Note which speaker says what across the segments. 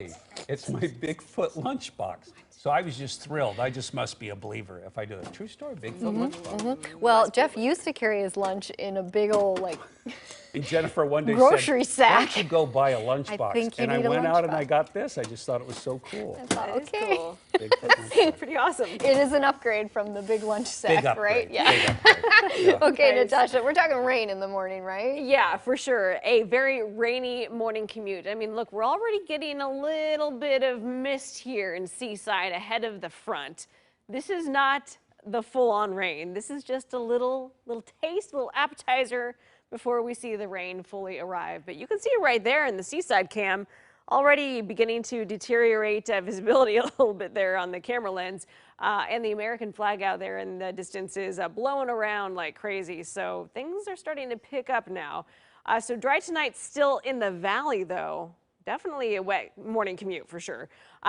Speaker 1: It's my Bigfoot lunchbox. So I was just thrilled. I just must be a believer if I do it. True story, Bigfoot lunchbox.
Speaker 2: Well, Jeff used to carry his lunch in a big old, like,
Speaker 1: And Jennifer one day
Speaker 2: grocery
Speaker 1: said,
Speaker 2: sack.
Speaker 1: why don't you go buy a lunchbox?
Speaker 2: think you
Speaker 1: And I
Speaker 2: need a
Speaker 1: went out and I
Speaker 2: lunchbox.
Speaker 1: got this. I just thought it was so cool.
Speaker 2: I thought,
Speaker 3: That is
Speaker 2: okay.
Speaker 3: cool.
Speaker 1: Bigfoot lunchbox.
Speaker 3: Pretty awesome.
Speaker 2: It is an upgrade from the big lunch sack,
Speaker 1: Big upgrade.
Speaker 2: right? Yeah.
Speaker 1: Big upgrade. Yeah.
Speaker 2: Okay,
Speaker 3: Nice.
Speaker 2: Natasha, we're talking rain in the morning, right?
Speaker 3: Yeah, for sure. A very rainy morning commute. I mean, look, we're already getting a little bit of mist here in Seaside ahead of the front. This is not the full-on rain. This is just a little taste, a little appetizer before we see the rain fully arrive. But you can see it right there in the Seaside cam, already beginning to deteriorate visibility a little bit there on the camera lens. And the American flag out there in the distance is blowing around like crazy. So things are starting to pick up now. So dry tonight, still in the valley though. Definitely a wet morning commute for sure.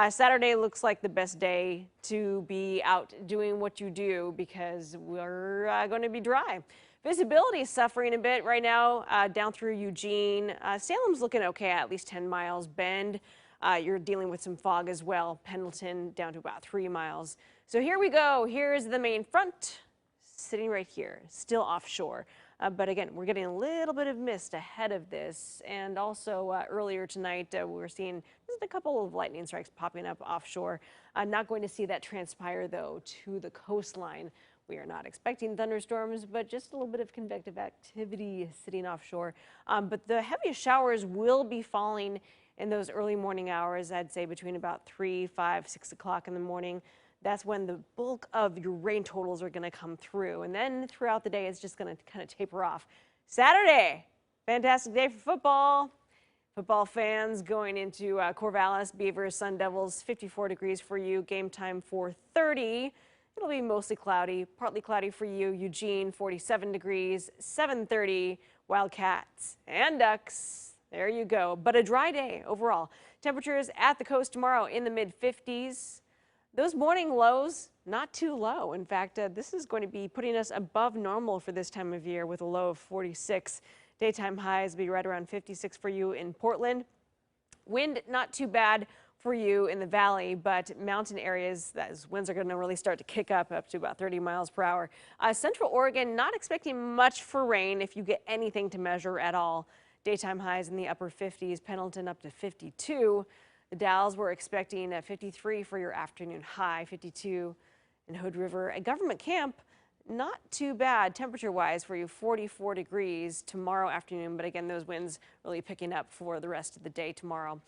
Speaker 3: Saturday looks like the best day to be out doing what you do because we're going to be dry. Visibility is suffering a bit right now down through Eugene. Salem's looking okay, at least 10 miles. Bend, you're dealing with some fog as well. Pendleton down to about 3 miles. So here we go. Here's the main front sitting right here, still offshore. But again, we're getting a little bit of mist ahead of this. And also earlier tonight, we were seeing just a couple of lightning strikes popping up offshore. Not going to see that transpire, though, to the coastline. We are not expecting thunderstorms, but just a little bit of convective activity sitting offshore. But the heaviest showers will be falling in those early morning hours, I'd say between about 3, 5, 6 o'clock in the morning. That's when the bulk of your rain totals are going to come through. And then throughout the day, it's just going to kind of taper off. Saturday, fantastic day for football. Football fans going into Corvallis, Beavers, Sun Devils, 54 degrees for you. Game time 4:30. It'll be mostly cloudy, partly cloudy for you. Eugene, 47 degrees, 7:30. Wildcats and Ducks. There you go. But a dry day overall. Temperatures at the coast tomorrow in the mid-50s. Those morning lows, not too low. In fact, this is going to be putting us above normal for this time of year with a low of 46. Daytime highs will be right around 56 for you in Portland. Wind, not too bad for you in the valley, but mountain areas, those winds are going to really start to kick up to about 30 miles per hour. Central Oregon, not expecting much for rain if you get anything to measure at all. Daytime highs in the upper 50s, Pendleton up to 52. The Dalles were expecting a 53 for your afternoon high, 52 in Hood River. A government camp, not too bad temperature-wise for you, 44 degrees tomorrow afternoon. But again, those winds really picking up for the rest of the day tomorrow.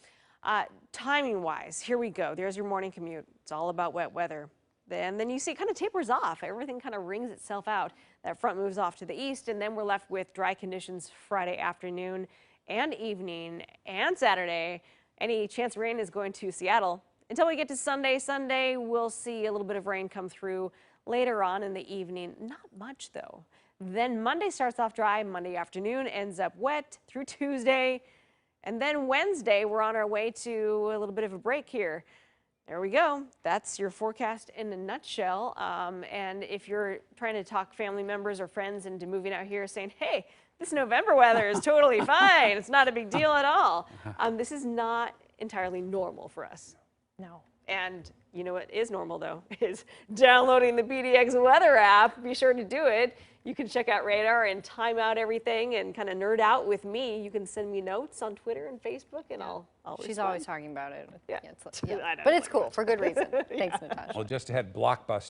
Speaker 3: Timing-wise, here we go. There's your morning commute. It's all about wet weather. And then you see it kind of tapers off. Everything kind of wrings itself out. That front moves off to the east, and then we're left with dry conditions Friday afternoon and evening and Saturday. Any chance of rain is going to Seattle. Until we get to Sunday. Sunday, we'll see a little bit of rain come through later on in the evening. Not much, though. Then Monday starts off dry. Monday afternoon ends up wet through Tuesday. And then Wednesday, we're on our way to a little bit of a break here. There we go. That's your forecast in a nutshell. And if you're trying to talk family members or friends into moving out here saying, hey, this November weather is totally fine. It's not a big deal at all. This is not entirely normal for us.
Speaker 2: No.
Speaker 3: And you know what is normal, though, is downloading the PDX weather app. Be sure to do it. You can check out radar and time out everything and kind of nerd out with me. You can send me notes on Twitter and Facebook, and I'll
Speaker 2: She's
Speaker 3: respond.
Speaker 2: always talking about it.
Speaker 3: Yeah.
Speaker 2: It's
Speaker 3: I know.
Speaker 2: But it's cool for good reason. Thanks, Natasha.
Speaker 1: Well, just ahead, Blockbuster.